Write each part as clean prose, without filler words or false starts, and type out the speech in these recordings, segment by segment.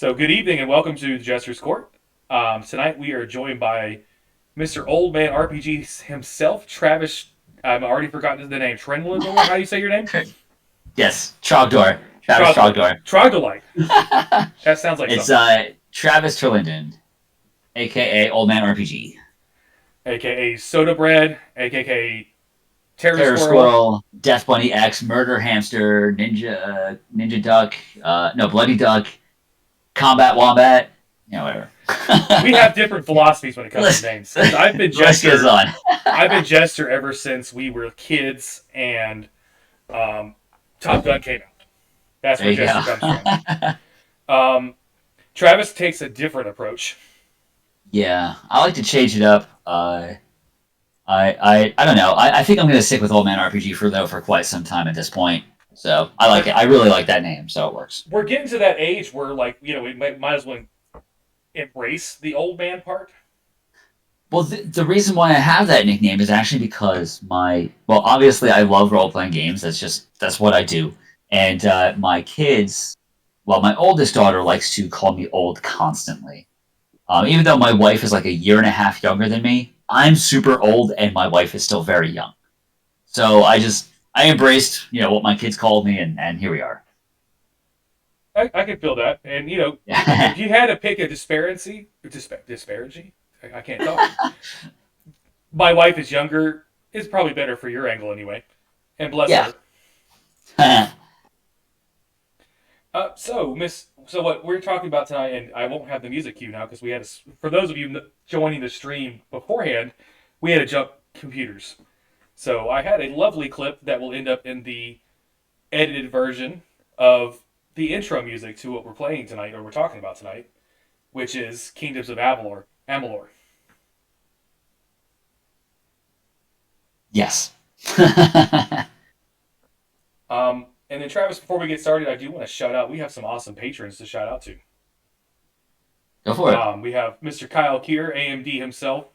So, good evening and welcome to the Jester's Court. Tonight we are joined by Mr. Oldmanrpg himself, Travis. I've already forgotten the name. Trendlin, how do you say your name? Yes, Trogdor. Travis Trogdor. Trogdolite. That sounds like It's something. Travis Trelinden, aka Oldmanrpg. AKA Soda Bread, AKA Terror Terror Squirrel. Squirrel, Death Bunny X, Murder Hamster, Ninja Duck, no Bloody Duck, Combat Wombat. Whatever. We have different philosophies when it comes to names. I've been Jester. I've been Jester ever since we were kids and Top Gun came out. That's where Jester comes from. Travis takes a different approach. Yeah, I like to change it up. I don't know. I think I'm going to stick with Oldmanrpg for quite some time at this point. So I like it. I really like that name, so it works. We're getting to that age where, we might as well embrace the old man part. Well, the reason why I have that nickname is actually because obviously I love role playing games. That's what I do. And my kids, my oldest daughter likes to call me old constantly. Even though my wife is like a year and a half younger than me, I'm super old and my wife is still very young. So I embraced, what my kids called me, and here we are. I can feel that. And, if you had to pick a disparity, I can't talk. My wife is younger. It's probably better for your angle anyway. And bless her. So what we're talking about tonight, and I won't have the music cue now because we had for those of you joining the stream beforehand, we had to jump computers. So I had a lovely clip that will end up in the edited version of the intro music to what we're playing tonight, or we're talking about tonight, which is Kingdoms of Amalur. Yes. And then Travis, before we get started, I do want to shout out. We have some awesome patrons to shout out to. Go for it. We have Mr. Kyle Kier, AMD himself,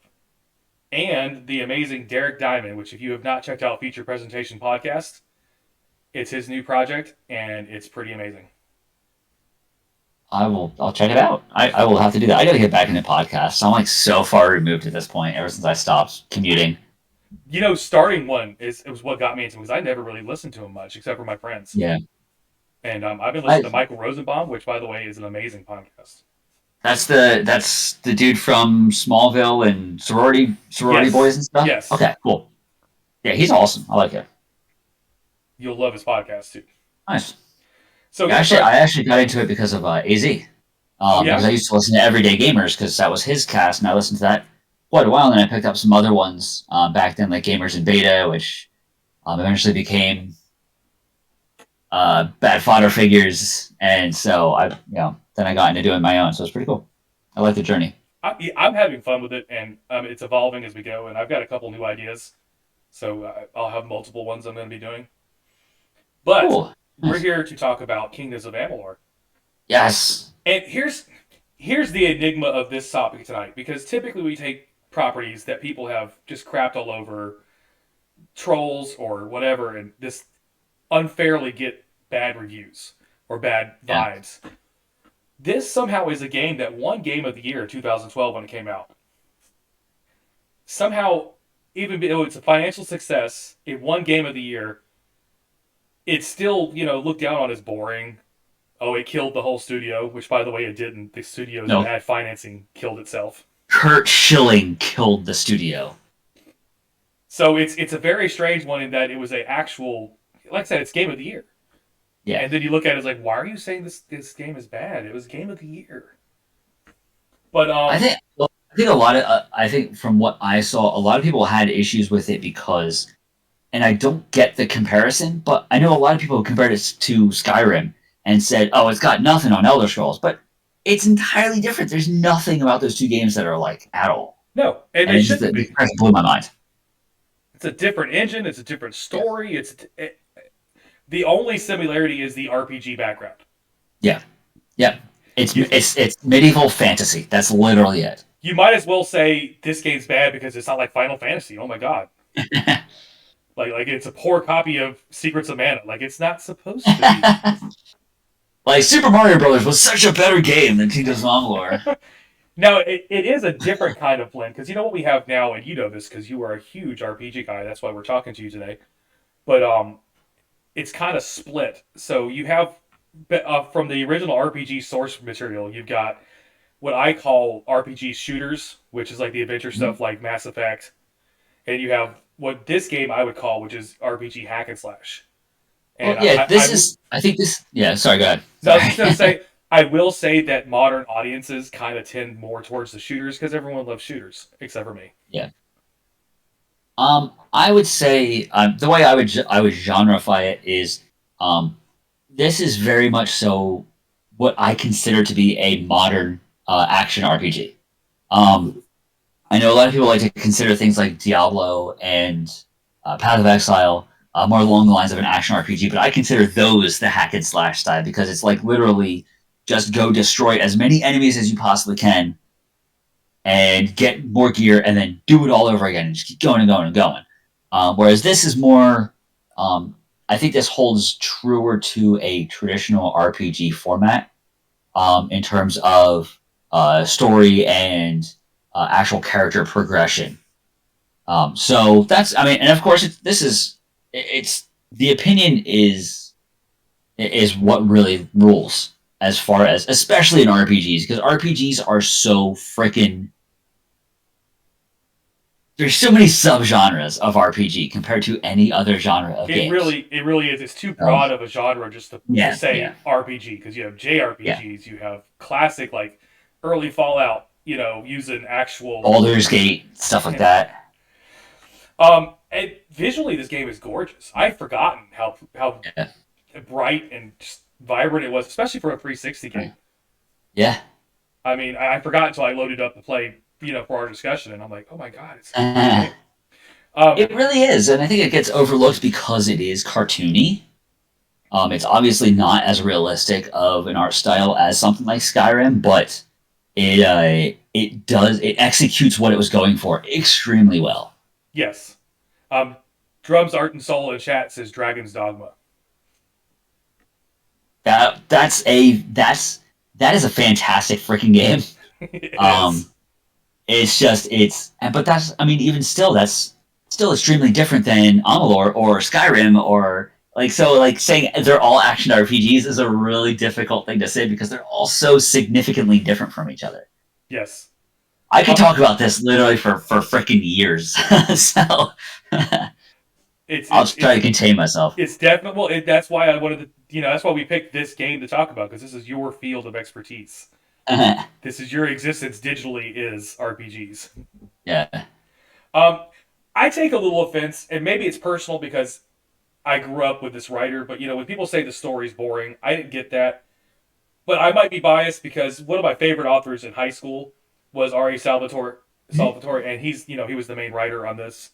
and the amazing Derek Diamond, which if you have not checked out Feature Presentation Podcast, it's his new project, and it's pretty amazing. I'll check it out. I will have to do that. I got to get back into podcasts. I'm like so far removed at this point ever since I stopped commuting. Starting one was what got me into him because I never really listened to him much except for my friends. Yeah. And I've been listening to Michael Rosenbaum, which, by the way, is an amazing podcast. That's the dude from Smallville and Sorority Boys and stuff? Yes. Okay, cool. Yeah, he's awesome. I like it. You'll love his podcast, too. Nice. So I actually got into it because of AZ. Because I used to listen to Everyday Gamers because that was his cast, and I listened to that quite a while, and then I picked up some other ones back then, like Gamers in Beta, which eventually became Bad Fodder Figures, and so then I got into doing my own, so it's pretty cool. I like the journey. I'm having fun with it, and it's evolving as we go, and I've got a couple new ideas, so I'll have multiple ones I'm going to be doing. But cool. We're here to talk about Kingdoms of Amalur. Yes. And here's the enigma of this topic tonight, because typically we take properties that people have just crapped all over, trolls or whatever, and just unfairly get bad reviews or bad vibes. Yeah. This somehow is a game that won Game of the Year 2012 when it came out. Somehow, even though it's a financial success, it won Game of the Year. It's still, looked down on as boring. Oh, it killed the whole studio, which, by the way, it didn't. The studio that had financing killed itself. Kurt Schilling killed the studio. So it's a very strange one in that it was an actual, like I said, it's Game of the Year. Yeah. And then you look at it as like, why are you saying this game is bad? It was Game of the Year. But I think from what I saw, a lot of people had issues with it because, and I don't get the comparison, but I know a lot of people compared it to Skyrim and said, oh, it's got nothing on Elder Scrolls, but it's entirely different. There's nothing about those two games that are like at all. No, and it shouldn't be. It blew my mind. It's a different engine. It's a different story. The only similarity is the RPG background. Yeah. It's medieval fantasy. That's literally it. You might as well say this game's bad because it's not like Final Fantasy. Oh my god. like it's a poor copy of Secrets of Mana. Like it's not supposed to be. Like Super Mario Brothers was such a better game than Kingdoms of Amalur. Now, it is a different kind of blend because you know what we have now, and you know this because you are a huge RPG guy. That's why we're talking to you today. But it's kind of split. So you have from the original RPG source material, you've got what I call RPG shooters, which is like the adventure stuff like Mass Effect, and you have what this game I would call, which is RPG hack and slash. Well, And yeah, this is. I think this. Yeah, sorry. Go ahead. so I was just Sorry. gonna say, I will say that modern audiences kind of tend more towards the shooters because everyone loves shooters except for me. Yeah. I would say the way I would genreify it is, um, this is very much so what I consider to be a modern action RPG. Um, I know a lot of people like to consider things like Diablo and Path of Exile more along the lines of an action RPG, but I consider those the hack and slash style because it's like literally just go destroy as many enemies as you possibly can and get more gear and then do it all over again and just keep going and going and going. Whereas this is more, I think this holds truer to a traditional RPG format in terms of story and actual character progression. So that's, I mean, and of course, it's the opinion is what really rules as far as, especially in RPGs, because RPGs are so freaking. There's so many subgenres of RPG compared to any other genre of games. It really is. It's too broad of a genre just to say yeah, RPG because you have yeah. JRPGs, you have classic like early Fallout, using actual Baldur's Gate, stuff like that. And visually this game is gorgeous. I've forgotten how Yeah. bright and just vibrant it was, especially for a 360 game. Yeah. I mean, I forgot until I loaded up the play, for our discussion, and I'm like, oh my god, it's Uh, um, it really is, and I think it gets overlooked because it is cartoony. It's obviously not as realistic of an art style as something like Skyrim, but it executes what it was going for extremely well. yes. Drums, Art, and Soul in chat says Dragon's Dogma. That is a fantastic freaking game. It Um, is. it's just but that's, I mean, even still, that's still extremely different than Amalur or Skyrim or like, so like saying they're all action RPGs is a really difficult thing to say because they're all so significantly different from each other. Yes. I could Um, talk about this literally for freaking years. So it's I'll it's try it's to contain myself. it's definitely well. That's why I wanted to. That's why we picked this game to talk about because this is your field of expertise. This is your existence digitally is RPGs. Yeah. Um, I take a little offense, and maybe it's personal because I grew up with this writer. But when people say the story's boring, I didn't get that. But I might be biased because one of my favorite authors in high school was R.A. Salvatore, and he was the main writer on this.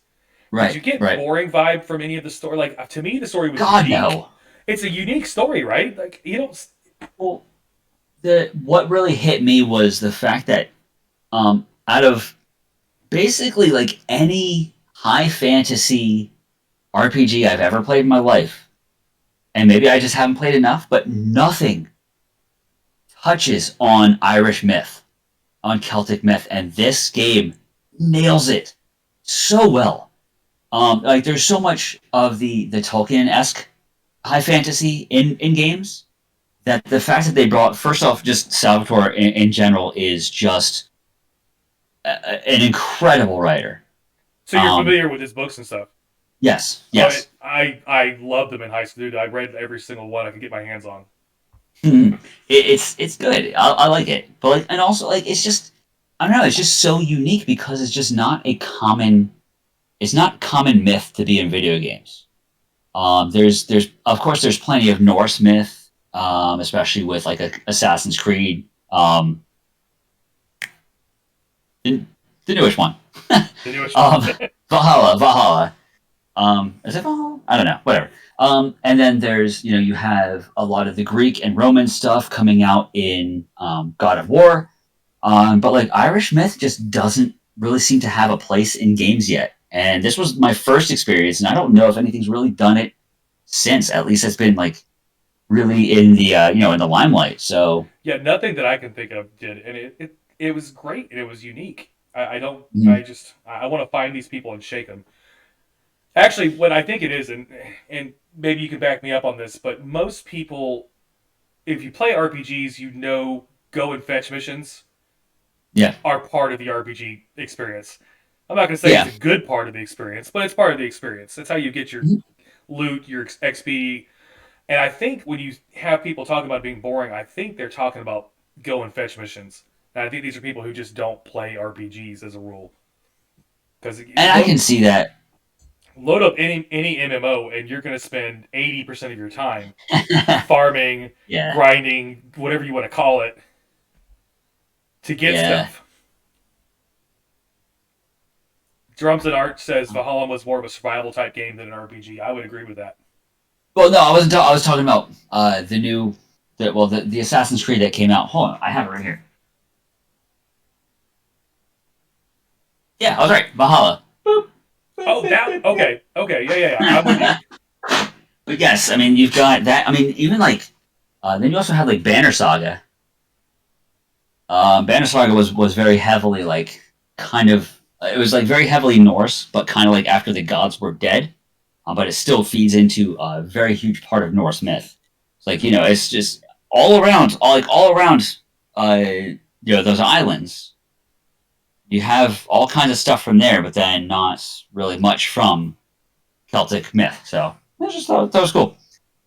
Did Right. you get Right. boring vibe from any of the story? Like to me, the story was God unique. no. It's a unique story, right? Like you don't. Well, the what really hit me was the fact that out of basically like any high fantasy RPG I've ever played in my life, and maybe I just haven't played enough, but nothing touches on Irish myth, on Celtic myth, and this game nails it so well. Like there's so much of the Tolkien esque high fantasy in games that the fact that they brought, first off, just Salvatore in general is just an incredible writer. So you're Um, familiar with his books and stuff. yes, Oh, yes. I loved them in high school, dude. I read every single one I could get my hands on. It's good. I like it, but like, and also like it's just, I don't know. It's just so unique because it's just not a common. It's not common myth to be in video games. There's of course there's plenty of Norse myth, especially with like Assassin's Creed, the, the newest one, The newest one. um, Valhalla. Is it Valhalla? I don't know. Whatever. And then there's, you have a lot of the Greek and Roman stuff coming out in God of War. But like Irish myth just doesn't really seem to have a place in games yet. And this was my first experience, and I don't know if anything's really done it since. At least it's been like really in the in the limelight. So Yeah, nothing that I can think of did, and it was great and it was unique. I don't. mhm. I want to find these people and shake them. Actually, what I think it is, and maybe you can back me up on this, but most people, if you play RPGs, go and fetch missions Yeah, are part of the RPG experience. I'm not going to say it's yeah, a good part of the experience, but it's part of the experience. That's how you get your mhm. loot, your XP. And I think when you have people talking about being boring, I think they're talking about go and fetch missions. And I think these are people who just don't play RPGs as a rule. Because And I can see that. load up any MMO and you're going to spend 80% of your time farming, Yeah, grinding, whatever you want to call it, to get yeah. stuff. Drums and Art says Valhalla was more of a survival type game than an RPG. I would agree with that. Well, no, I wasn't. I was talking about the new, the Assassin's Creed that came out. Hold on, I have it right here. Yeah, I was right. Valhalla. Boop. Oh, that okay, okay, yeah. I'm with you. But yes, I mean you've got that. I mean even like then you also had like Banner Saga. Banner Saga was very heavily like kind of it was like very heavily Norse, but kind of like after the gods were dead. But it still feeds into a very huge part of Norse myth. It's like it's just all around, those islands. You have all kinds of stuff from there, but then not really much from Celtic myth. So I just thought that was cool.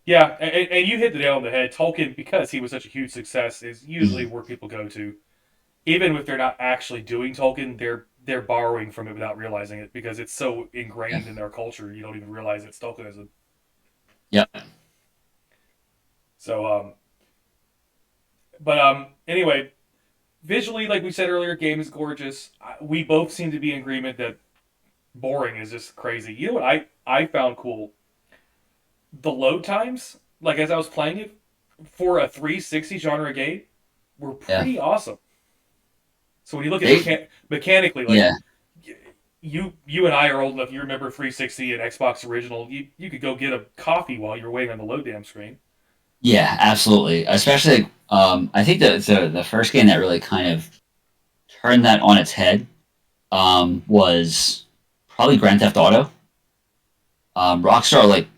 Yeah, and you hit the nail on the head. Tolkien, because he was such a huge success, is usually Mhm. where people go to, even if they're not actually doing Tolkien. They're borrowing from it without realizing it because it's so Yeah. ingrained in their culture. You don't even realize it's Tolkienism. Yep. So, but anyway, visually, like we said earlier, game is gorgeous. We both seem to be in agreement that boring is just crazy. You know what I found cool? The load times, like as I was playing it for a 360 genre game, were Yeah. pretty awesome. So when you look at They. mechanically, like Yeah. you and I are old enough. You remember 360 and Xbox original. You could go get a coffee while you're waiting on the load damn screen. Yeah. Absolutely. Especially, I think the first game that really kind of turned that on its head was probably Grand Theft Auto. Rockstar like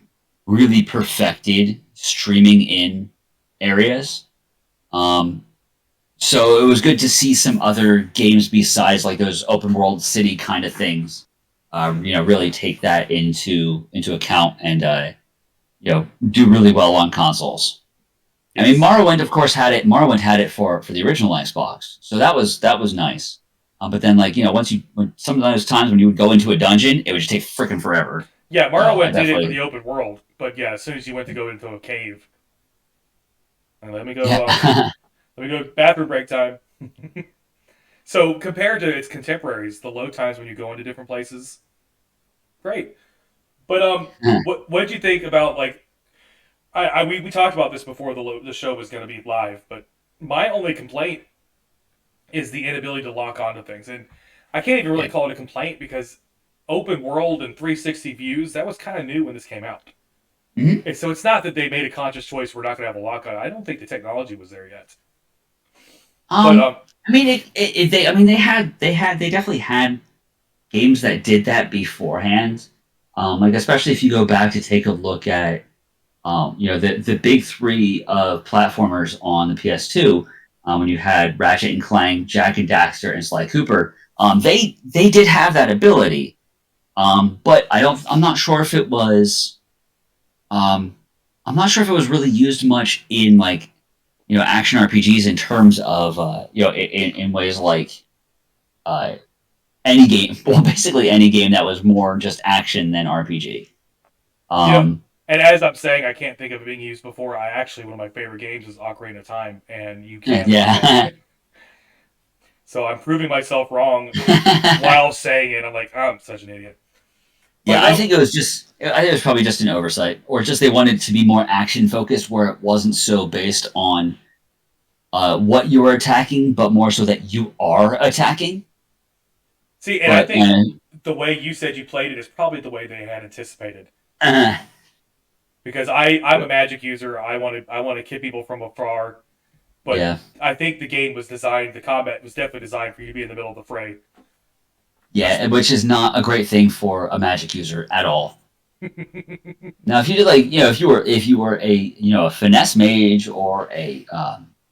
really perfected streaming in areas. Um, so it was good to see some other games besides like those open world city kind of things. Really take that into account and do really well on consoles. I mean, Yes. Morrowind, of course, had it. Morrowind had it for the original Xbox, so that was nice. But then, like when some of those times when you would go into a dungeon, it would just take freaking forever. Yeah, So I Morrowind did it for definitely, the open world, but yeah, as soon as you went to go into a cave, and yeah, let me go bathroom break time. So compared to its contemporaries, the load times when you go into different places, great. But what did you think about like we talked about this before the show was going to be live, but my only complaint is the inability to lock onto things, and I can't even really yeah. call it a complaint because open world and 360 views that was kind of new when this came out, Mhm. and so it's not that they made a conscious choice. We're not going to have a lock on. I don't think the technology was there yet, but I mean, they, I mean, they definitely had games that did that beforehand. Like especially if you go back to take a look at, the big three of platformers on the PS2, when you had Ratchet and Clank, Jack and Daxter, and Sly Cooper. They did have that ability, but I'm not sure if it was. Um, I'm not sure if it was really used much in like action RPGs in terms of in ways like uh, any game. Well, basically any game that was more just action than RPG. you know, Um, and as I'm saying, I can't think of it being used before. I actually one of my favorite games is Ocarina of Time, and you can lock in. yeah, So I'm proving myself wrong while saying it. I'm like, oh, I'm such an idiot. But yeah. I no, think it was just. I think it was probably just an oversight, or just they wanted to be more action focused, where it wasn't so based on what you were attacking, but more so that you are attacking. see, and I But think the way you said you played it is probably the way they had anticipated. uh, because I'm a magic user. I want to kill people from afar. But Yeah. I think the game was designed. The combat was definitely designed for you to be in the middle of the fray. Yeah, which is not a great thing for a magic user at all. Now, if you did like, if you were a, a finesse mage or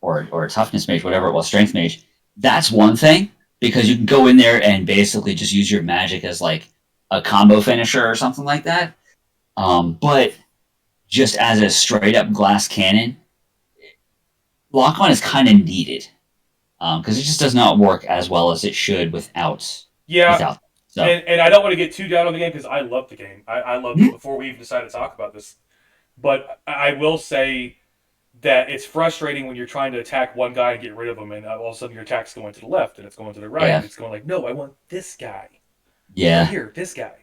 or a toughness mage, whatever it was, strength mage, that's one thing because you can go in there and basically just use your magic as like a combo finisher or something like that. But just as a straight up glass cannon, lock on is kind of needed because it just does not work as well as it should Yeah, without. So and I don't want to get too down on the game because I love the game. I loved it before we even decided to talk about this. But I will say that it's frustrating when you're trying to attack one guy and get rid of him, and all of a sudden your attack's going to the left and it's going to the right, yeah, and it's going like, no, I want this guy right yeah. here, this guy.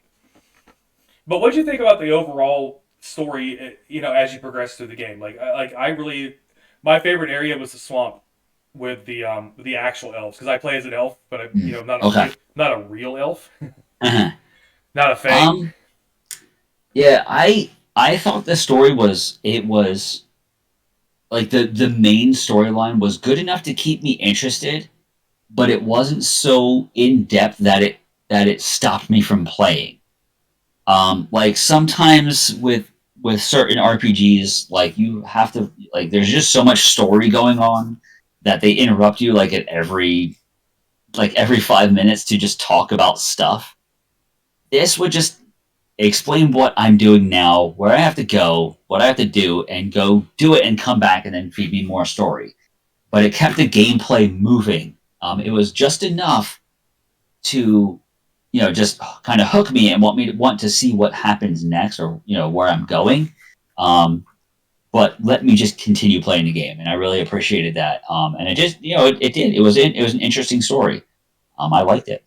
But what do you think about the overall story? As you progress through the game, I really, my favorite area was the swamp with the actual elves because I play as an elf, but I'm Okay. not a real elf, Uh-huh. not a fae. Um, yeah, I thought the story was like the main storyline was good enough to keep me interested, but it wasn't so in depth that it stopped me from playing. Like sometimes with certain RPGs, like you have to like there's just so much story going on that they interrupt you like every 5 minutes to just talk about stuff. This would just explain what I'm doing now, where I have to go, what I have to do, and go do it and come back and then feed me more story. But it kept the gameplay moving. It was just enough to, just kind of hook me and want to see what happens next or, where I'm going. But let me just continue playing the game. And I really appreciated that. And it just, it did. It was an interesting story. I liked it.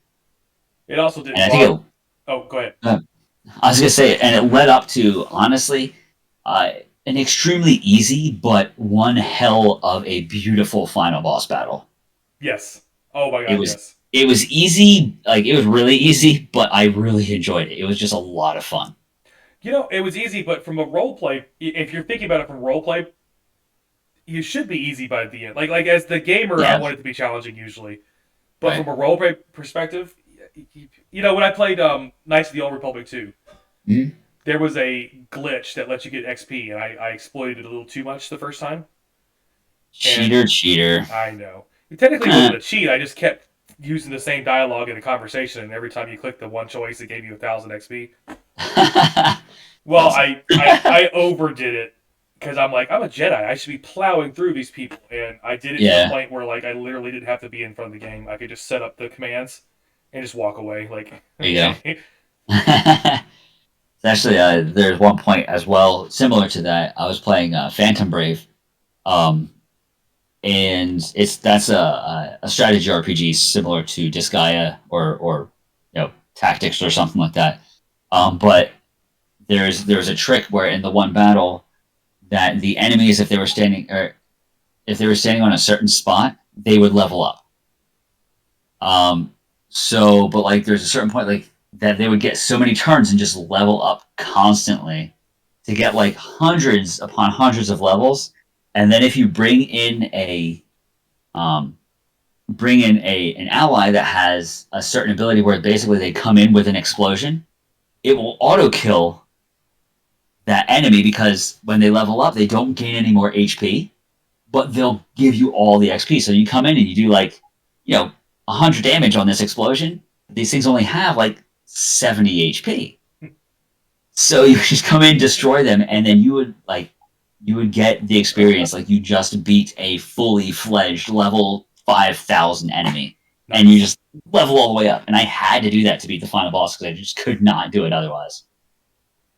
It also And didn't I think bother. Oh, go ahead. I was gonna say, and it led up to honestly, an extremely easy but one hell of a beautiful final boss battle. Yes. Oh my It God, was yes. it was easy, like it was really easy, but I really enjoyed it. It was just a lot of fun. It was easy, but from a role play, if you're thinking about it from role play, you should be easy by the end. Like as the gamer, I Yeah. want it to be challenging usually, but Right. from a role play perspective, when I played Knights of the Old Republic 2, Mhm. there was a glitch that lets you get XP, and I exploited it a little too much the first time, and Cheater. I know it technically wasn't a cheat. I just kept using the same dialogue in a conversation, and every time you clicked the one choice, it gave you 1,000 XP. Well, Awesome. I overdid it because I'm like, I'm a Jedi. I should be plowing through these people, and I did it to the Yeah. point where like I literally didn't have to be in front of the game. I could just set up the commands and just walk away. Like, There you okay, go. Actually, there's one point as well similar to that. I was playing Phantom Brave, um, and that's a strategy RPG similar to Disgaea or Tactics or something like that. But there's a trick where in the one battle that the enemies if they were standing on a certain spot they would level up. But like there's a certain point like that they would get so many turns and just level up constantly to get like hundreds upon hundreds of levels, and then if you um, bring in a an ally that has a certain ability where basically they come in with an explosion, it will auto kill that enemy because when they level up, they don't gain any more HP, but they'll give you all the XP. So you come in and you do like, 100 damage on this explosion. These things only have like 70 HP. So you just come in, destroy them, and then you would get the experience like you just beat a fully fledged level 5,000 enemy, and you nice. just level all the way up. And I had to do that to beat the final boss because I just could not do it otherwise.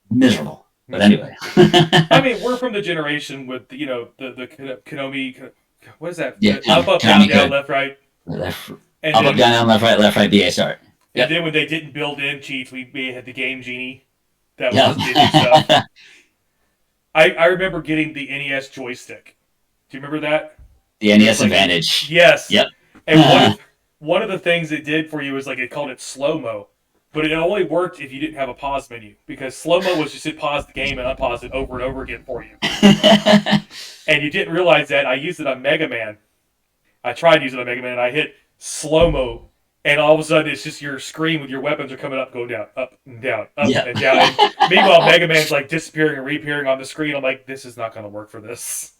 Miserable. But anyway. I mean, we're from the generation with the Konami. What is that? Yeah, Up, up, down, Konami down, could. left, right, Left, and up, then down, left, right, BA start. and Yep. then when they didn't build in cheats, we had the Game Genie that would Yep. just give you stuff. I remember getting the NES joystick. Do you remember that? The It was NES like Advantage. yes, Yep. and one of the things it did for you was like it called it slow mo, but it only worked if you didn't have a pause menu, because slow mo was just to pause the game and unpause it over and over again for you. And you didn't realize that. I used it on Mega Man. I tried using it on Mega Man, and I hit slow mo, and all of a sudden it's just your screen with your weapons are coming up, going down, up and down, up Yeah. and down. And meanwhile, Mega Man's like disappearing and reappearing on the screen. I'm like, this is not going to work for this.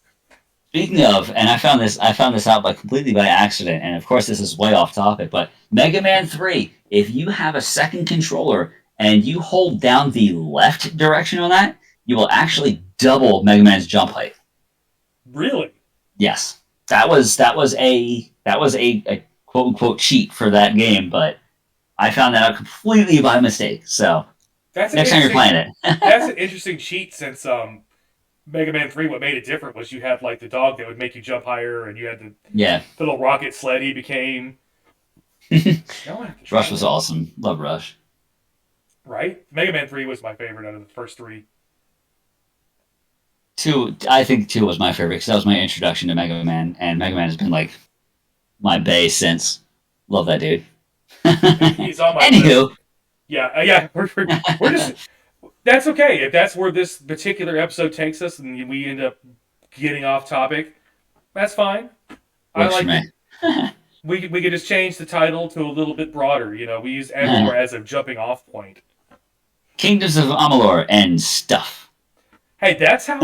Speaking of, and I found this out completely by accident, and of course this is way off topic, but Mega Man 3, if you have a second controller and you hold down the left direction on that, you will actually double Mega Man's jump height. Really? Yes. That was a quote unquote cheat for that game, but I found that out completely by mistake. So That's next time you're playing it. That's an interesting cheat, since Mega Man 3, what made it different was you had like the dog that would make you jump higher, and you had the Yeah. little rocket sled he became. Now I have to try Rush was that. awesome. Love Rush. Right? Mega Man 3 was my favorite out of the first three. I think 2 was my favorite because that was my introduction to Mega Man, and Mega Man has been like my base since. Love that dude. He's on my list. Anywho, Yeah. We're just. That's okay. If that's where this particular episode takes us and we end up getting off topic, that's fine. I works for like me. it. We could just change the title to a little bit broader. You know, we use Amalur as a jumping off point. Kingdoms of Amalur and stuff. Hey, that's how.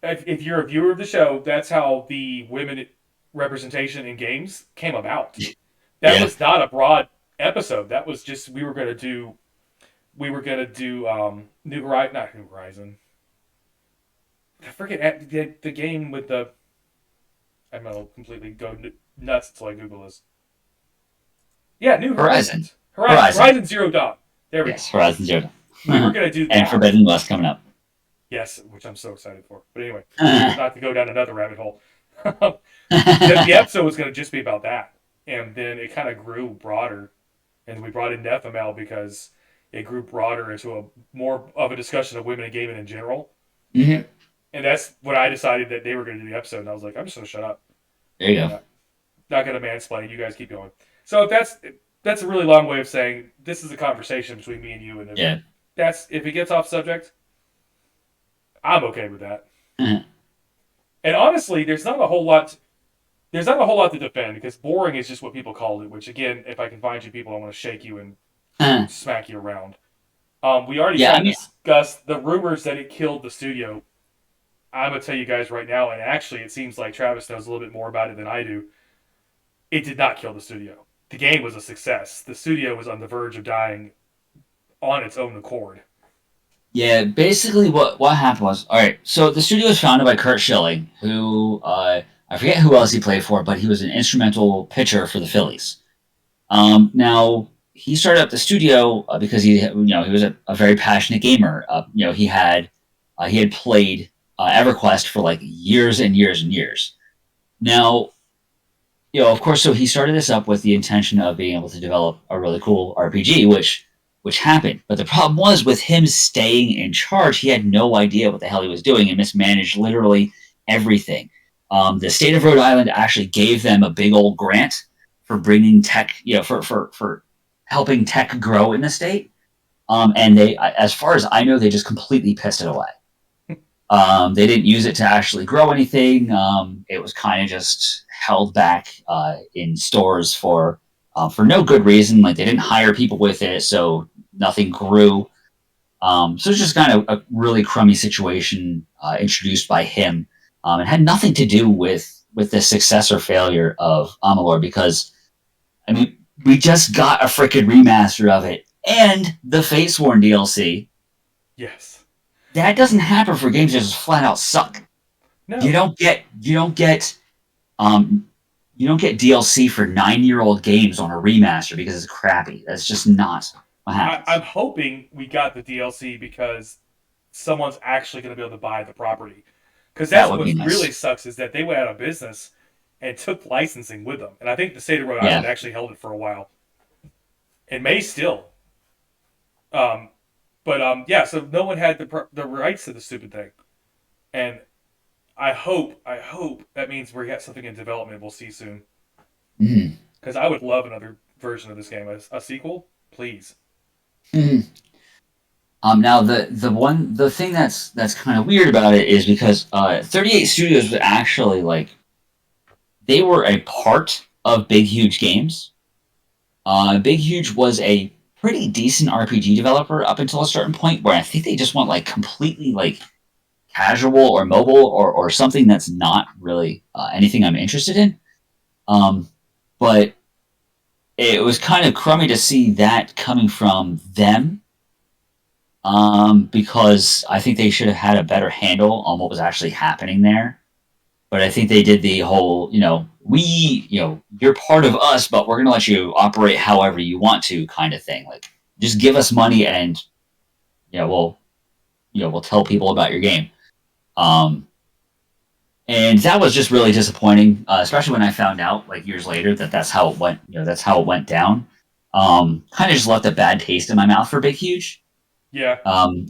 If you're a viewer of the show, that's how the women representation in games came about. That Yeah. was not a broad episode. That was just we were gonna do New Horizon, not New Horizon. I forget the game with the. I'm gonna completely go nuts until I Google this. Yeah, New Horizon. Horizon Zero Dawn. There we Yes, Horizon Zero Dawn. go. We were gonna do that. And Forbidden West coming up. Yes, which I'm so excited for. But anyway, not to go down another rabbit hole. The episode was going to just be about that, and then it kind of grew broader, and we brought in Nephimel because it grew broader into a more of a discussion of women in gaming in general, Mm-hmm. and that's when I decided that they were going to do the episode, and I was like, I'm just going to shut up. There you go. Not going to mansplain. You guys keep going. So that's a really long way of saying this is a conversation between me and you, and Yeah. if it gets off subject, I'm okay with that. Mhm. And honestly, there's not a whole lot. There's not a whole lot to defend because boring is just what people called it. Which again, if I can find you people, I want to shake you and smack you around. We already discussed the rumors that it killed the studio. I'm gonna tell you guys right now, and actually, it seems like Travis knows a little bit more about it than I do. It did not kill the studio. The game was a success. The studio was on the verge of dying on its own accord. Yeah, basically what happened was, all right, so the studio was founded by Curt Schilling, who I forget who else he played for, but he was an instrumental pitcher for the Phillies. Now he started up the studio because he was a very passionate gamer. He had played EverQuest for like years and years and years. Now, of course, so he started this up with the intention of being able to develop a really cool RPG, which happened. But the problem was with him staying in charge, he had no idea what the hell he was doing and mismanaged literally everything. The state of Rhode Island actually gave them a big old grant for bringing tech, for helping tech grow in the state. And they, as far as I know, they just completely pissed it away. They didn't use it to actually grow anything. It was kind of just held back in stores for no good reason. Like they didn't hire people with it, so nothing grew. So it's just kind of a really crummy situation introduced by him. It had nothing to do with the success or failure of Amalur because, I mean, we just got a freaking remaster of it and the Fatesworn DLC. Yes. That doesn't happen for games that just flat out suck. No. You don't get DLC for 9-year-old games on a remaster because it's crappy. That's just not what happens. I'm hoping we got the DLC because someone's actually going to be able to buy the property. Because that's what nice. Really sucks is that they went out of business and took licensing with them. And I think the state of Rhode Island actually held it for a while. It may still. So no one had the rights to the stupid thing. And I hope that means we got something in development we'll see soon. Because I would love another version of this game, a sequel. Please. Mhm. Now the thing that's kind of weird about it is because 38 Studios was actually like they were a part of Big Huge Games. Big Huge was a pretty decent RPG developer up until a certain point where I think they just went like completely like casual or mobile or something that's not really anything I'm interested in. But it was kind of crummy to see that coming from them because I think they should have had a better handle on what was actually happening there. But I think they did the whole, you're part of us, but we're going to let you operate however you want to kind of thing. Like, just give us money and, we'll tell people about your game. Um, and that was just really disappointing, especially when I found out like years later that that's how it went. That's how it went down. Kind of just left a bad taste in my mouth for Big Huge. Yeah.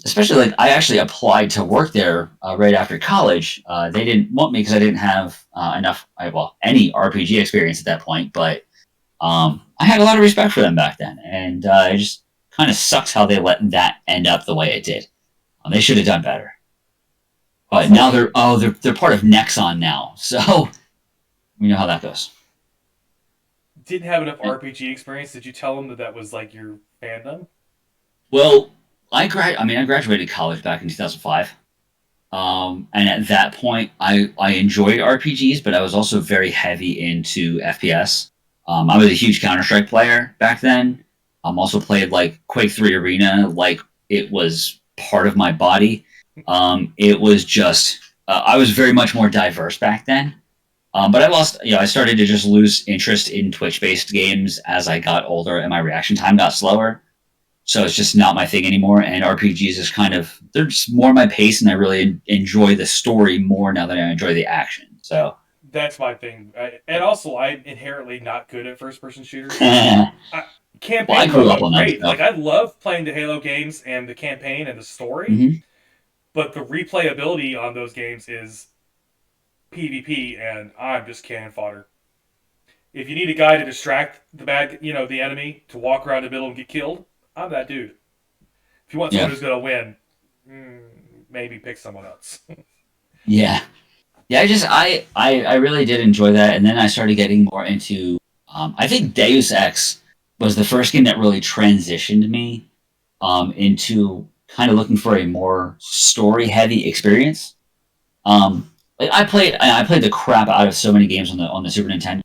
Especially like I actually applied to work there right after college. They didn't want me because I didn't have any RPG experience at that point. But I had a lot of respect for them back then, and it just kind of sucks how they let that end up the way it did. They should have done better. But Also, now they're part of Nexon now, so we know how that goes. didn't have enough RPG experience. Did you tell them that that was like your fandom? Well, I graduated college back in 2005. And at that point, I enjoyed RPGs, but I was also very heavy into FPS. I was a huge Counter Strike player back then. Also played like Quake 3 Arena, like it was part of my body. It was just I was very much more diverse back then. But I lost, I started to just lose interest in Twitch-based games as I got older, and my reaction time got slower. So it's just not my thing anymore. And RPGs is they're just more my pace, and I really enjoy the story more now than I enjoy the action. So That's my thing. And also, I'm inherently not good at first person shooters. well, I, I campaign mode, grew up I'm on them. great. So. Like, I love playing the Halo games and the campaign and the story, Mm-hmm. but the replayability on those games is PvP, and I'm just cannon fodder. If you need a guy to distract the enemy to walk around the middle and get killed, I'm that dude. If you want someone Yeah, who's going to win, maybe pick someone else. yeah, yeah. I really did enjoy that, and then I started getting more into. I think Deus Ex was the first game that really transitioned me into kind of looking for a more story heavy experience. Like I played the crap out of so many games on the Super Nintendo.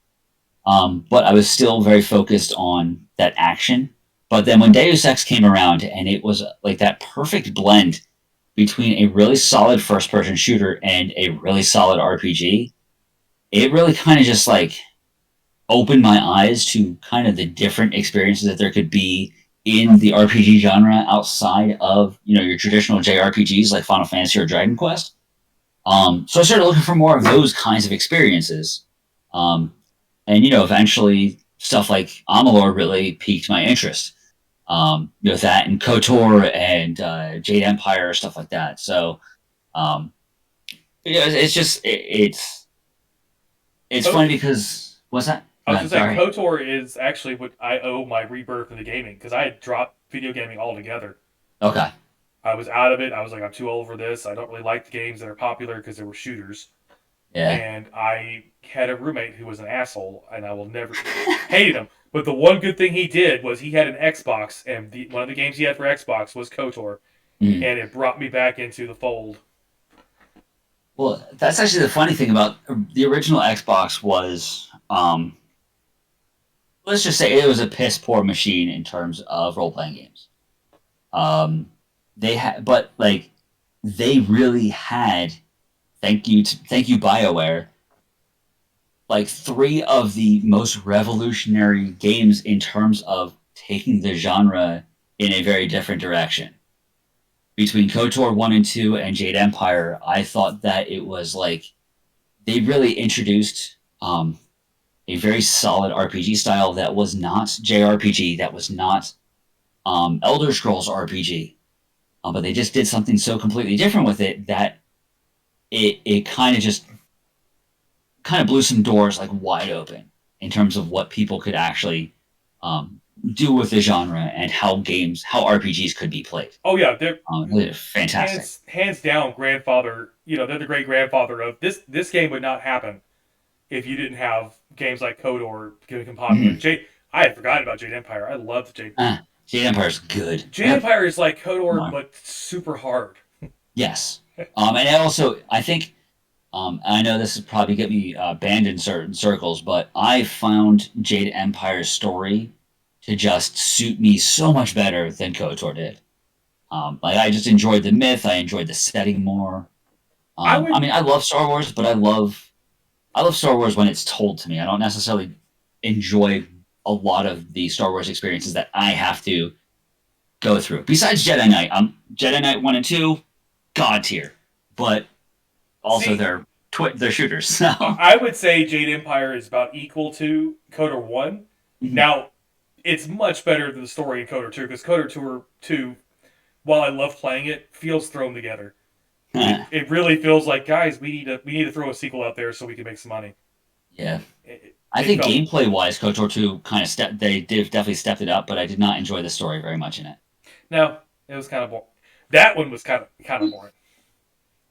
But I was still very focused on that action. But then when Deus Ex came around, and it was like that perfect blend between a really solid first person shooter and a really solid RPG, it really kind of just like opened my eyes to kind of the different experiences that there could be in the RPG genre outside of your traditional JRPGs like Final Fantasy or Dragon Quest. So I started looking for more of those kinds of experiences. Um, and eventually stuff like Amalur really piqued my interest. That and KOTOR and Jade Empire, stuff like that. So, um, it's just it's funny because what's that? I was going to say, Sorry. KOTOR is actually what I owe my rebirth into gaming, because I had dropped video gaming altogether. Okay. I was out of it. I was like, I'm too old for this. I don't really like the games that are popular because they were shooters. Yeah. And I had a roommate who was an asshole, and I will never hated him. But the one good thing he did was he had an Xbox, and one of the games he had for Xbox was KOTOR, Mm. and it brought me back into the fold. Well, that's actually the funny thing about the original Xbox was, let's just say it was a piss poor machine in terms of role playing games. Um, but like they really had thank you BioWare, like three of the most revolutionary games in terms of taking the genre in a very different direction. Between KOTOR 1 and 2 and Jade Empire, I thought that it was like they really introduced a very solid RPG style that was not JRPG, that was not Elder Scrolls RPG. But they just did something so completely different with it that it kind of blew some doors like wide open in terms of what people could actually do with the genre and how RPGs could be played. Oh yeah, they're They're fantastic. hands down grandfather. You know, they're the great grandfather of this. This game would not happen if you didn't have games like KOTOR become popular. Mm-hmm. I had forgotten about Jade Empire. I loved Jade. Jade Empire's good. Jade Empire is like KOTOR, but super hard. Yes. And also, I think, I know this would probably get me banned in certain circles, but I found Jade Empire's story to just suit me so much better than KOTOR did. Like I just enjoyed the myth. I enjoyed the setting more. I mean, I love Star Wars, but I love Star Wars when it's told to me. I don't necessarily enjoy a lot of the Star Wars experiences that I have to go through. Besides Jedi Knight, Jedi Knight 1 and 2, god tier. But also they're shooters. So. I would say Jade Empire is about equal to KOTOR 1. Mm-hmm. Now, it's much better than the story in KOTOR 2, because KOTOR 2, while I love playing it, feels thrown together. It really feels like, guys, we need to throw a sequel out there so we can make some money. Yeah. I think gameplay wise, KOTOR 2 they definitely stepped it up, but I did not enjoy the story very much in it. No, it was kind of boring. That one was kind of boring.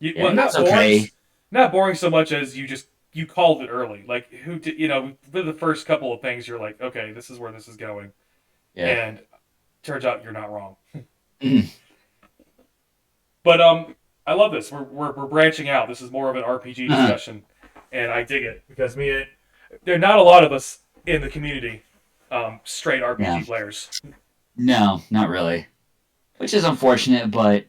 Not boring. Okay. Not boring so much as you called it early. Like the first couple of things, you're like, okay, this is where this is going. Yeah. And turns out you're not wrong. But I love this. We're branching out. This is more of an RPG discussion, and I dig it because there are not a lot of us in the community, straight RPG players. No, not really, which is unfortunate, but.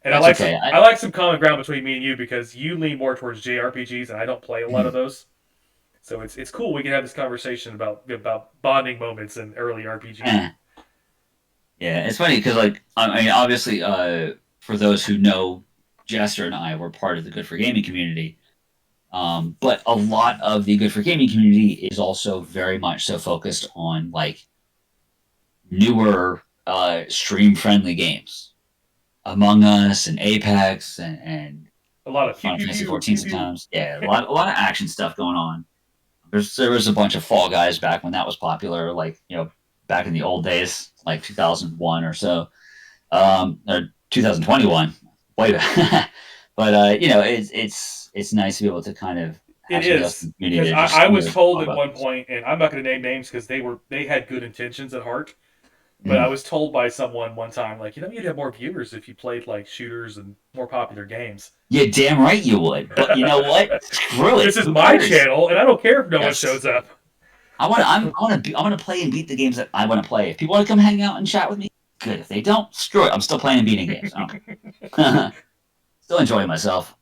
And I like some common ground between me and you because you lean more towards JRPGs, and I don't play a lot of those. So it's cool we can have this conversation about bonding moments in early RPGs. Yeah, it's funny because I mean obviously for those who know, Jester and I were part of the Good for Gaming community, but a lot of the Good for Gaming community is also very much so focused on like newer stream friendly games. Among Us and Apex and a lot of Final Fantasy 14 sometimes. Yeah, a lot of action stuff going on. There was a bunch of Fall Guys back when that was popular, like back in the old days, like 2001 or so, or 2021, way back. But it's nice to be able to kind of. It is because I was told at one point, and I'm not going to name names because they had good intentions at heart. But I was told by someone one time, like, you'd have more viewers if you played, like, shooters and more popular games. Yeah, damn right you would. But you know what? Screw it. This is my channel, and I don't care if no one shows up. I want to play and beat the games that I want to play. If people want to come hang out and chat with me, good. If they don't, screw it. I'm still playing and beating games. Still enjoying myself.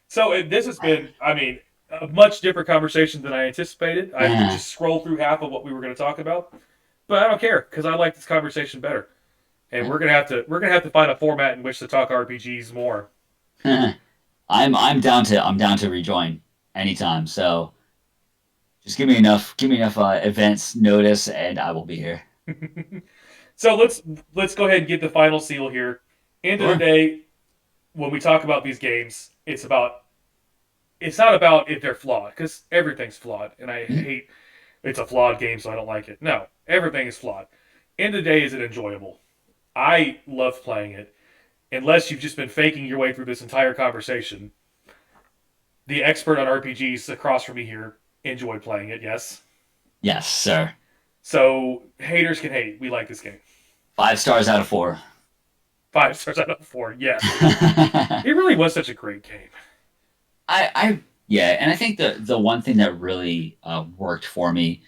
So this has been, I mean, a much different conversation than I anticipated. I just scrolled through half of what we were going to talk about. But I don't care because I like this conversation better, and we're gonna have to find a format in which to talk RPGs more. I'm down to rejoin anytime. So just give me enough events notice, and I will be here. So let's go ahead and get the final seal here. End of the day, when we talk about these games, it's not about if they're flawed because everything's flawed, and I hate. It's a flawed game, so I don't like it. No, everything is flawed. End of the day, is it enjoyable? I love playing it. Unless you've just been faking your way through this entire conversation. The expert on RPGs across from me here enjoyed playing it, yes? Yes, sir. So, haters can hate. We like this game. 5 stars out of 4. 5 stars out of 4, yes. It really was such a great game. Yeah, and I think the one thing that really worked for me,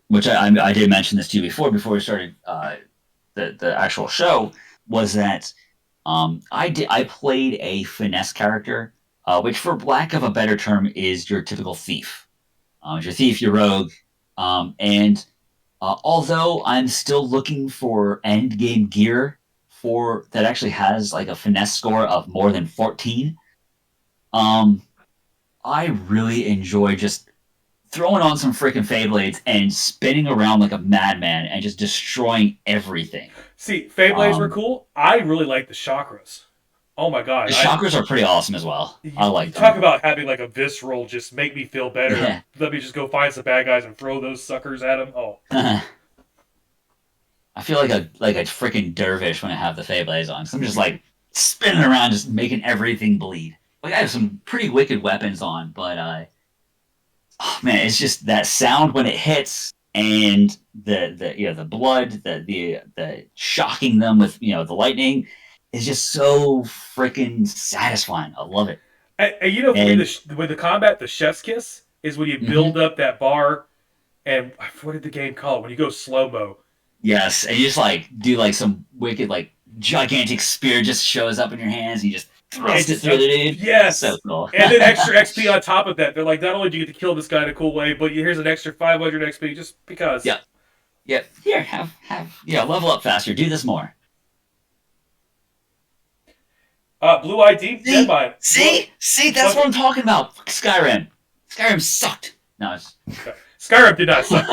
which I did mention this to you before we started the actual show, was that I played a finesse character, which for lack of a better term is your typical thief. Your thief, your rogue, and although I'm still looking for end game gear that actually has like a finesse score of more than 14. I really enjoy just throwing on some freaking Feyblades and spinning around like a madman and just destroying everything. See, Feyblades were cool. I really like the chakras. Oh my god. The chakras are pretty awesome as well. I like them. Talk about having like a visceral just make me feel better. Yeah. Let me just go find some bad guys and throw those suckers at them. Oh. I feel like a freaking dervish when I have the Fey Blaze on. So I'm just like spinning around, just making everything bleed. Like I have some pretty wicked weapons on, but oh man, it's just that sound when it hits and the blood, the shocking them with the lightning is just so freaking satisfying. I love it. And you know, for me, And with the combat, the chef's kiss is when you mhm, build up that bar, and what did the game call it? When you go slow mo. yes, and you just like do like some wicked like gigantic spear just shows up in your hands. And you just And thrust it just through the dude. So yes, cool. and then extra XP on top of that. They're like, not only do you get to kill this guy in a cool way, but here's an extra 500 XP just because. Yep. Yep. Here, have level up faster. Do this more. Blue ID, never See, mind. see. That's what I'm talking about. Skyrim. Skyrim sucked. No, Skyrim did not suck.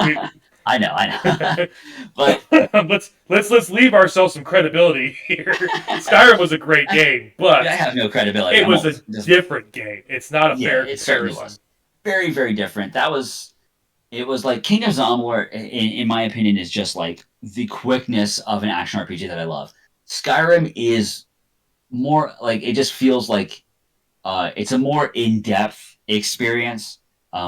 I know. But let's leave ourselves some credibility here. Skyrim was a great game, but I have no credibility. it was a different game. It's not a fair it certainly comparison. was. Very, very different. It was like Kingdoms of Amalur, in my opinion, is just like the quickness of an action RPG that I love. Skyrim is more like it just feels like it's a more in-depth experience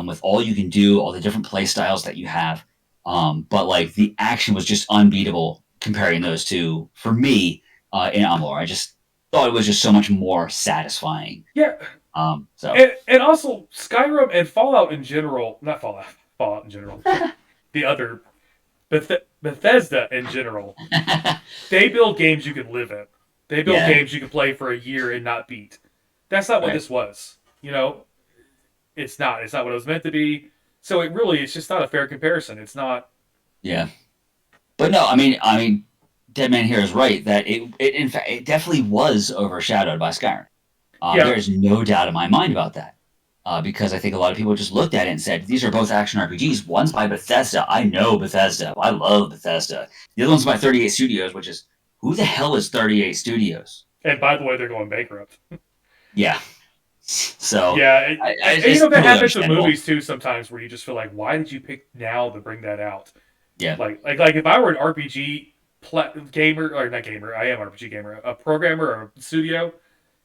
with all you can do, all the different play styles that you have. But like the action was just unbeatable comparing those two for me in Amalur. I just thought it was just so much more satisfying. Yeah, So and also Skyrim and Fallout in general, not Fallout in general, the other Bethesda in general, they build games you can live in. They build games you can play for a year and not beat. That's not what this was. You know, it's not. It's not what it was meant to be. So it's just not a fair comparison. It's not. yeah, but no, I mean, Dead Man here is right that it in fact it definitely was overshadowed by Skyrim. Yeah, There is no doubt in my mind about that. Because I think a lot of people just looked at it and said, these are both action RPGs. One's by Bethesda. I know Bethesda. I love Bethesda. The other one's by 38 Studios, which is, who the hell is 38 Studios? and by the way, they're going bankrupt. Yeah. So, Yeah, and you it's know that totally happens with understandable. movies too. Sometimes where you just feel like, why did you pick now to bring that out? Yeah. Like if I were an RPG gamer or not gamer, I am RPG gamer, a programmer or a studio,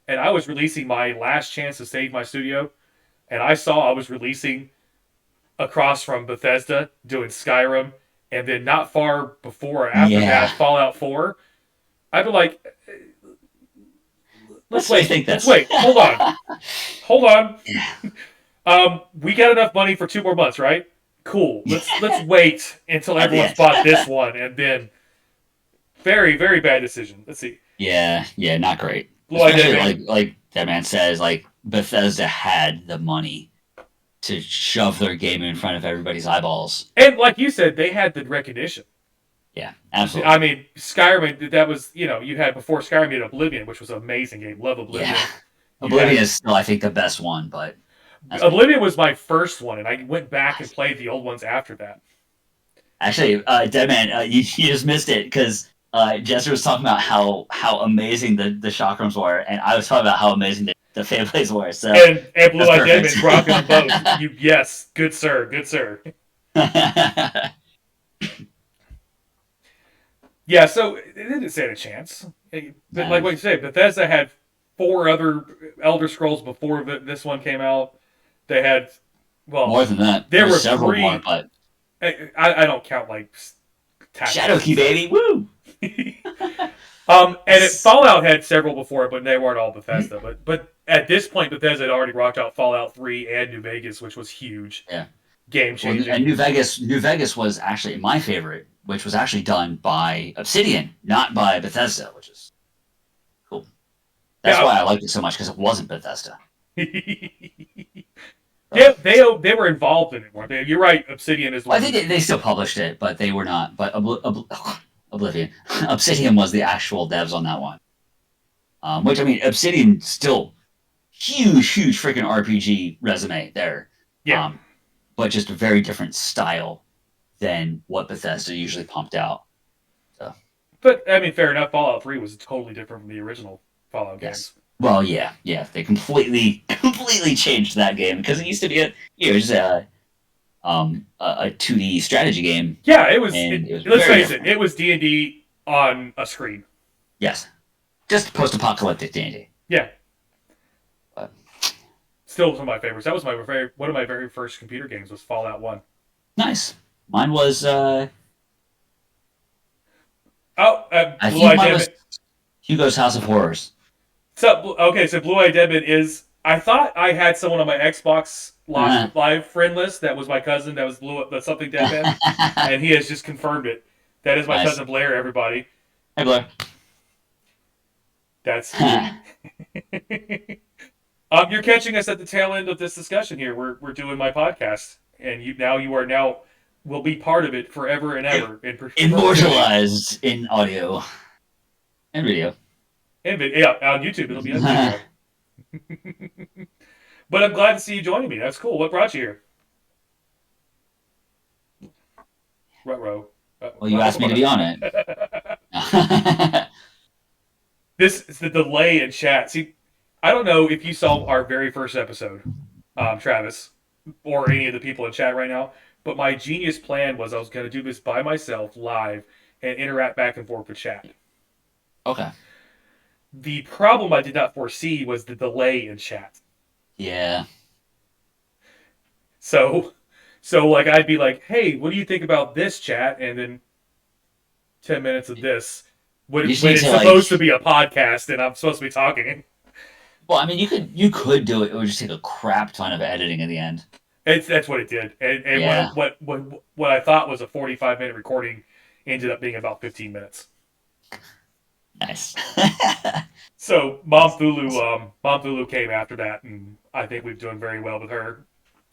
and I was releasing my last chance to save my studio, and I saw I was releasing across from Bethesda doing Skyrim, and then not far before or after Yeah. that Fallout 4, I'd be like, let's Let's wait, think let's this. wait, hold on. We got enough money for 2 more months, right? Cool. Let's wait until everyone's bought this one, and then very very bad decision. Let's see. Yeah, not great. Blue Especially Identity. like that man says, like Bethesda had the money to shove their game in front of everybody's eyeballs. And like you said, they had the recognition. Yeah, absolutely. I mean, Skyrim, that was, you had before Skyrim, you had Oblivion, which was an amazing game. Love Oblivion. Yeah. You Oblivion had- is still, I think, the best one, but Oblivion was my first one, and I went back and played the old ones after that. actually, Deadman, you just missed it because Jester was talking about how amazing the chakrams were, and I was talking about how amazing the Feyblades were. So And Blue that's Eyed Demon perfect. rocking them both. Yes, good sir, good sir. Yeah, so it didn't stand a chance. But like what you say, Bethesda had 4 other Elder Scrolls before this one came out. They had, well, More than that, there were several 3. more, but I don't count like tactics. Shadowkey, baby, woo! Fallout had several before it, but they weren't all Bethesda. But at this point, Bethesda had already rocked out Fallout 3 and New Vegas, which was huge, Yeah. game Well, changing. and New Vegas was actually my favorite, which was actually done by Obsidian, not by Bethesda, which is cool. That's Yeah. why I liked it so much because it wasn't Bethesda. Yeah, they were involved in it more. You're right. Obsidian is. Well, I think they still published it, but they were not. But Oblivion, Obsidian was the actual devs on that one. Which I mean, Obsidian still huge freaking RPG resume there. Yeah. But just a very different style than what Bethesda usually pumped out. So. But I mean, fair enough. Fallout 3 was totally different from the original Fallout games. Well, yeah, they completely changed that game because it used to be just a 2D strategy game, Yeah, it was. and it was Let's very face different. it was D&D on a screen. Yes, just post-apocalyptic D&D. Yeah, But still some of my favorites. That was one of my very first computer games was Fallout 1. nice. Mine was Oh, I Blue think Eye mine Deadman. was Hugo's House of Horrors. So okay, so Blue Eye Deadman is. I thought I had someone on my Xbox live friend list that was my cousin that was that's something Deadman, and he has just confirmed it. That is my Nice. cousin Blair. Everybody, Hey Blair. that's me. You're catching us at the tail end of this discussion here. We're doing my podcast, and you are now will be part of it forever and ever. Immortalized in audio and video. And yeah, on YouTube it'll be on video. But I'm glad to see you joining me. That's cool. What brought you here? Ruh-roh. Well, you asked me to be on it. This is the delay in chat. See, I don't know if you saw our very first episode, Travis, or any of the people in chat right now, but my genius plan was I was going to do this by myself live and interact back and forth with chat. Okay. The problem I did not foresee was the delay in chat. Yeah. So like I'd be like, "Hey, what do you think about this, chat?" And then 10 minutes of this when it's supposed to be a podcast and I'm supposed to be talking. Well, I mean, you could do it. It would just take a crap ton of editing at the end. That's what it did. And Yeah. what I thought was a 45-minute recording ended up being about 15 minutes. Nice. So Mom Thulu came after that, and I think we've done very well with her.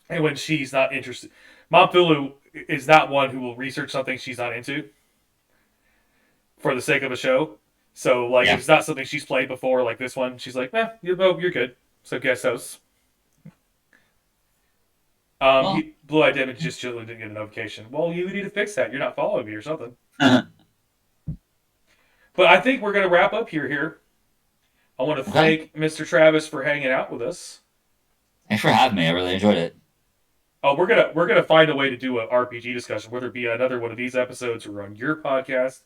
And when she's not interested, Mom Thulu is not one who will research something she's not into for the sake of a show. So like, if it's not something she's played before, like this one, she's like, you're good. So guest hosts. Blue Eye Demon just didn't get a notification. Well, you need to fix that. You're not following me or something. But I think we're going to wrap up here. I want to thank Mr. Travis for hanging out with us. Thanks for having me. I really enjoyed it. Oh, we're gonna find a way to do an RPG discussion, whether it be another one of these episodes or on your podcast.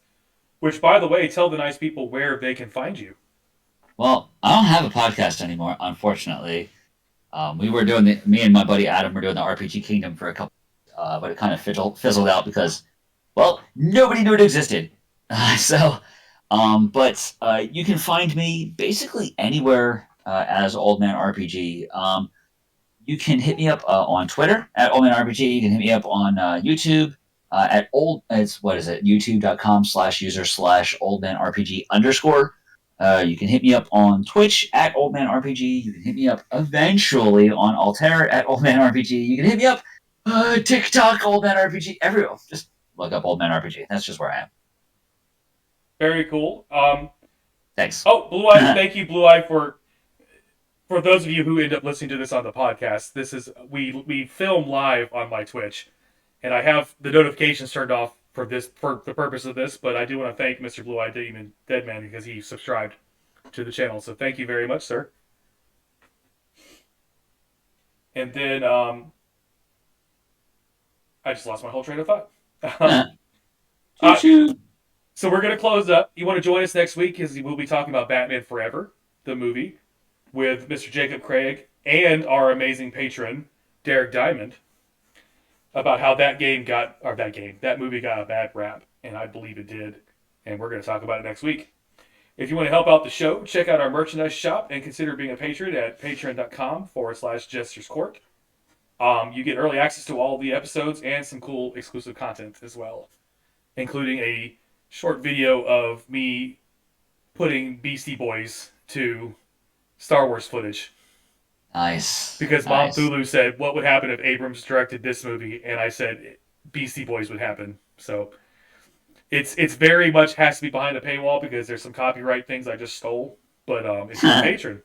Which, by the way, tell the nice people where they can find you. Well, I don't have a podcast anymore, unfortunately. We were doing me and my buddy Adam were doing the RPG Kingdom for a couple, but it kind of fizzled out because, well, nobody knew it existed. But you can find me basically anywhere as 𝐸𝐴LDManRPG. You can hit me up on Twitter at 𝐸𝐴LDManRPG. You can hit me up on YouTube at youtube.com/user/oldmanrpg_. You can hit me up on Twitch at 𝐸𝐴LDManRPG. You can hit me up eventually on Altair at 𝐸𝐴LDManRPG. You can hit me up TikTok 𝐸𝐴LDManRPG. Everywhere. Just look up 𝐸𝐴LDManRPG. That's just where I am. Very cool. Thanks. Oh, Blue Eye, thank you, Blue Eye, for those of you who end up listening to this on the podcast. This is we film live on my Twitch, and I have the notifications turned off for the purpose of this. But I do want to thank Mr. Blue Eye Demon Deadman because he subscribed to the channel. So thank you very much, sir. And then I just lost my whole train of thought. So we're going to close up. You want to join us next week because we'll be talking about Batman Forever, the movie, with Mr. Jacob Craig and our amazing patron, Derek Diamond, about how that movie got a bad rap, and I believe it did. And we're going to talk about it next week. If you want to help out the show, check out our merchandise shop and consider being a patron at patreon.com/JestersCourt. You get early access to all the episodes and some cool exclusive content as well, including a short video of me putting Beastie Boys to Star Wars footage. Nice. Because Mom Thulu said, what would happen if Abrams directed this movie? And I said, Beastie Boys would happen. So it's very much has to be behind a paywall because there's some copyright things I just stole. But it's your patron.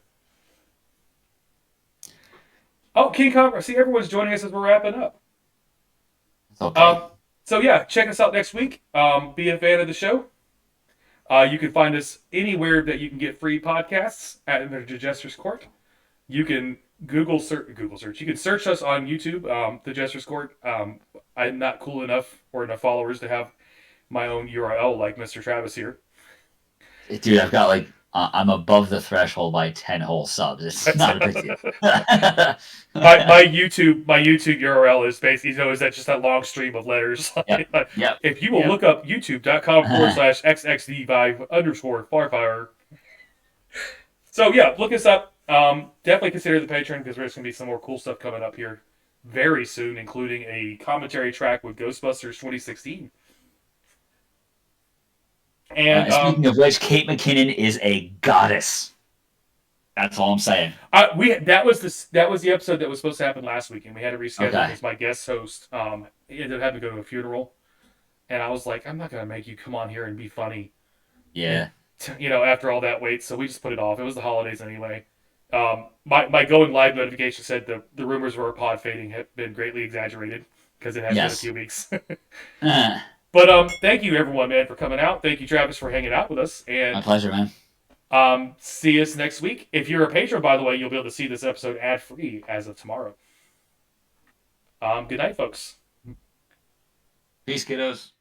Oh, King Kong. See, everyone's joining us as we're wrapping up. Okay. So yeah, check us out next week. Be a fan of the show. You can find us anywhere that you can get free podcasts at the Jesters Court. You can Google search. You can search us on YouTube, the Jester's Court. I'm not cool enough or enough followers to have my own URL like Mr. Travis here. Dude, I've got like I'm above the threshold by 10 whole subs. It's not a big deal. My YouTube URL is basically, is that just that long stream of letters? Yep. Yep. If you will Yep. look up youtube.com/xxd5_Firefire. So yeah, look us up. Definitely consider the Patreon because there's going to be some more cool stuff coming up here very soon, including a commentary track with Ghostbusters 2016. And Speaking of which, Kate McKinnon is a goddess. That's all I'm saying. that was the episode that was supposed to happen last week, and we had to reschedule Okay. because my guest host he ended up having to go to a funeral, and I was like, I'm not gonna make you come on here and be funny, Yeah. after all that wait. So we just put it off. It was the holidays anyway. My going live notification said the rumors of our pod fading had been greatly exaggerated because it has been a Yes. few weeks. My But thank you everyone, man, for coming out. Thank you, Travis, for hanging out with us, and pleasure, man. see us next week. If you're a patron, by the way, you'll be able to see this episode ad free as of tomorrow. Good night, folks. Peace, kiddos.